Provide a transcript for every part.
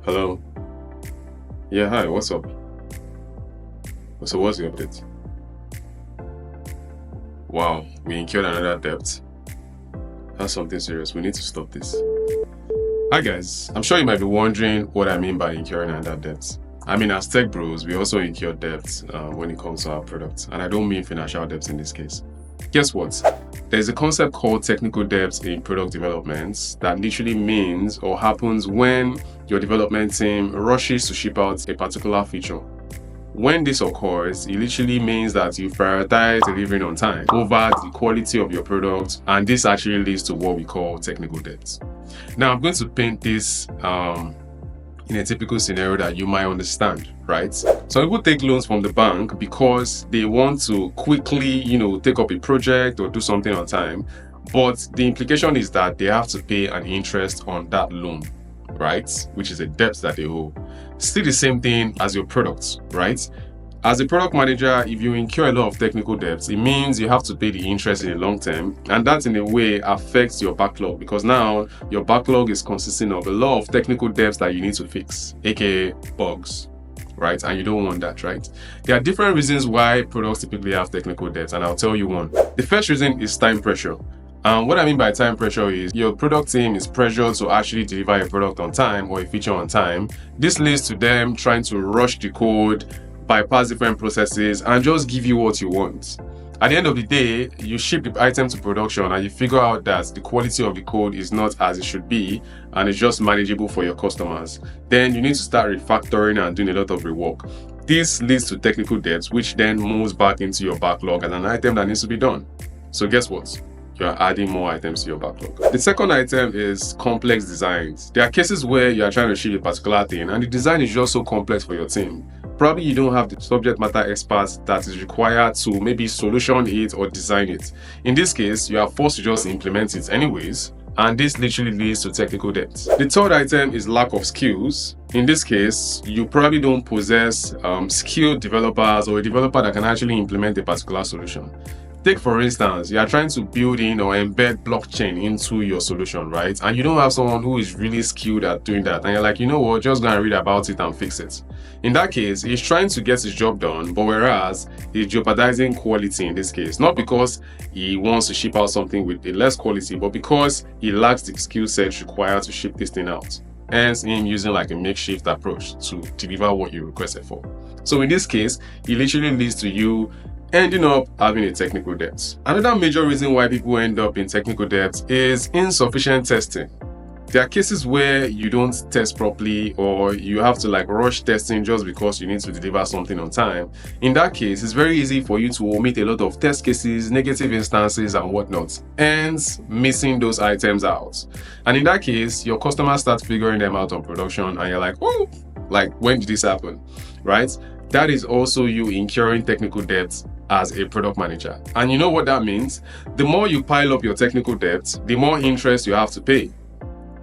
Hello. Yeah, hi, what's up? So what's the update? Wow, we incurred another debt. That's something serious. We need to stop this. Hi guys, I'm sure you might be wondering what I mean by incurring another debt. I mean, as tech bros, we also incur debts when it comes to our products. And I don't mean financial debts in this case. Guess what? There's a concept called technical debts in product development that literally means or happens when your development team rushes to ship out a particular feature. When this occurs, it literally means that you prioritize delivering on time over the quality of your product, and this actually leads to what we call technical debt. Now, I'm going to paint this in a typical scenario that you might understand, right? So people take loans from the bank because they want to quickly, take up a project or do something on time, but the implication is that they have to pay an interest on that loan, right? Which is a debt that they owe. Still the same thing as your products, right? As a product manager, if you incur a lot of technical debts, it means you have to pay the interest in the long term, and that in a way affects your backlog because now your backlog is consisting of a lot of technical debts that you need to fix, aka bugs, right? And you don't want that, right? There are different reasons why products typically have technical debts, and I'll tell you one. The first reason is time pressure. What I mean by time pressure is your product team is pressured to actually deliver a product on time or a feature on time. This leads to them trying to rush the code, bypass different processes, and just give you what you want. At the end of the day, you ship the item to production and you figure out that the quality of the code is not as it should be and it's just manageable for your customers. Then you need to start refactoring and doing a lot of rework. This leads to technical debt, which then moves back into your backlog as an item that needs to be done. So guess what? You are adding more items to your backlog. The second item is complex designs. There are cases where you are trying to ship a particular thing and the design is just so complex for your team. Probably you don't have the subject matter experts that is required to maybe solution it or design it. In this case, you are forced to just implement it anyways, and this literally leads to technical debt. The third item is lack of skills. In this case, you probably don't possess skilled developers or a developer that can actually implement a particular solution. Take for instance, you are trying to build in or embed blockchain into your solution, right? And you don't have someone who is really skilled at doing that. And you're like, you know what, just go and read about it and fix it. In that case, he's trying to get his job done, but whereas he's jeopardizing quality in this case, not because he wants to ship out something with a less quality, but because he lacks the skill set required to ship this thing out. Hence him using like a makeshift approach to deliver what you requested for. So in this case, it literally leads to you ending up having a technical debt. Another major reason why people end up in technical debt is insufficient testing. There are cases where you don't test properly or you have to rush testing just because you need to deliver something on time. In that case, it's very easy for you to omit a lot of test cases, negative instances and whatnot, hence missing those items out. And in that case, your customers start figuring them out on production and you're like, oh, when did this happen, right? That is also you incurring technical debt as a product manager. And you know what that means? The more you pile up your technical debt, the more interest you have to pay.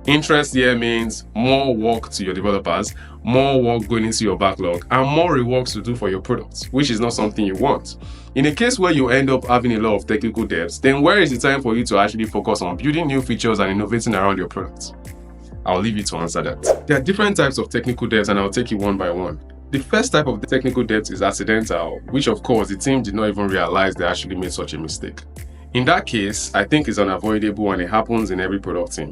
Interest here means more work to your developers, more work going into your backlog, and more reworks to do for your products, which is not something you want. In a case where you end up having a lot of technical debts, then where is the time for you to actually focus on building new features and innovating around your products? I'll leave you to answer that. There are different types of technical debts and I'll take you one by one. The first type of technical debt is accidental, which of course the team did not even realize they actually made such a mistake. In that case, I think it's unavoidable and it happens in every product team.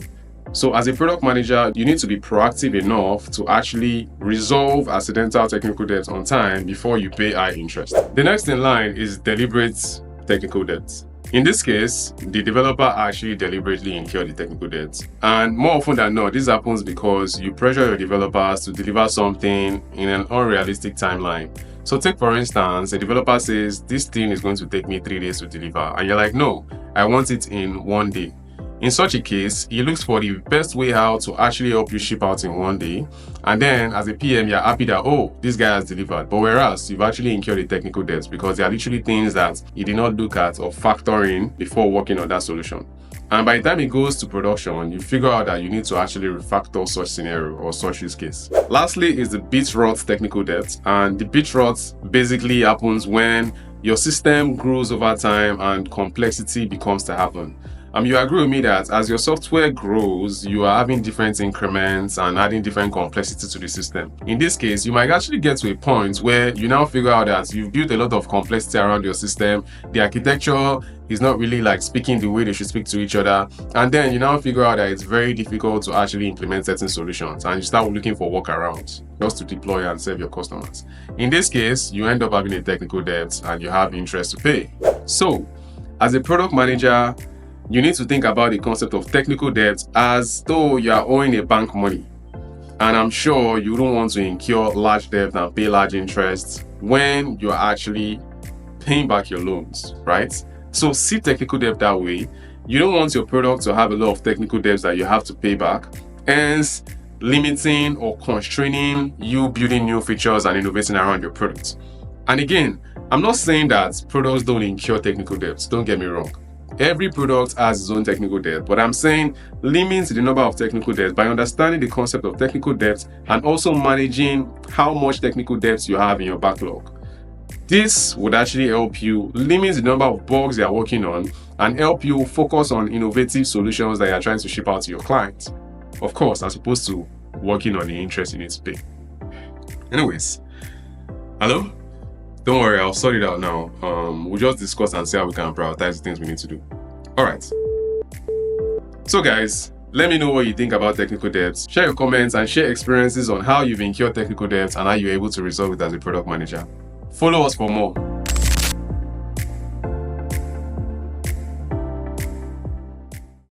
So as a product manager, you need to be proactive enough to actually resolve accidental technical debt on time before you pay high interest. The next in line is deliberate technical debt. In this case, the developer actually deliberately incurred the technical debt. And more often than not, this happens because you pressure your developers to deliver something in an unrealistic timeline. So take for instance, a developer says, this thing is going to take me 3 days to deliver. And you're like, no, I want it in 1 day. In such a case, he looks for the best way how to actually help you ship out in 1 day. And then as a PM, you're happy that, oh, this guy has delivered. But whereas you've actually incurred a technical debt because there are literally things that you did not look at or factor in before working on that solution. And by the time it goes to production, you figure out that you need to actually refactor such scenario or such use case. Lastly is the bit rot technical debt. And the bit rot basically happens when your system grows over time and complexity becomes to happen. You agree with me that as your software grows, you are having different increments and adding different complexity to the system. In this case, you might actually get to a point where you now figure out that you've built a lot of complexity around your system. The architecture is not really like speaking the way they should speak to each other. And then you now figure out that it's very difficult to actually implement certain solutions, and you start looking for workarounds just to deploy and serve your customers. In this case, you end up having a technical debt and you have interest to pay. So, as a product manager, you need to think about the concept of technical debt as though you are owing a bank money. And I'm sure you don't want to incur large debt and pay large interest when you're actually paying back your loans, right? So see technical debt that way. You don't want your product to have a lot of technical debts that you have to pay back, hence limiting or constraining you building new features and innovating around your product. And again, I'm not saying that products don't incur technical debts, don't get me wrong. Every product has its own technical debt, but I'm saying limit the number of technical debts by understanding the concept of technical debt and also managing how much technical debts you have in your backlog. This would actually help you limit the number of bugs you are working on and help you focus on innovative solutions that you are trying to ship out to your clients. Of course, as opposed to working on the interest you need to pay. Anyways, hello? Don't worry, I'll sort it out now. We'll just discuss and see how we can prioritize the things we need to do. Alright. So guys, let me know what you think about technical debts. Share your comments and share experiences on how you've incurred technical debts and how you're able to resolve it as a product manager. Follow us for more.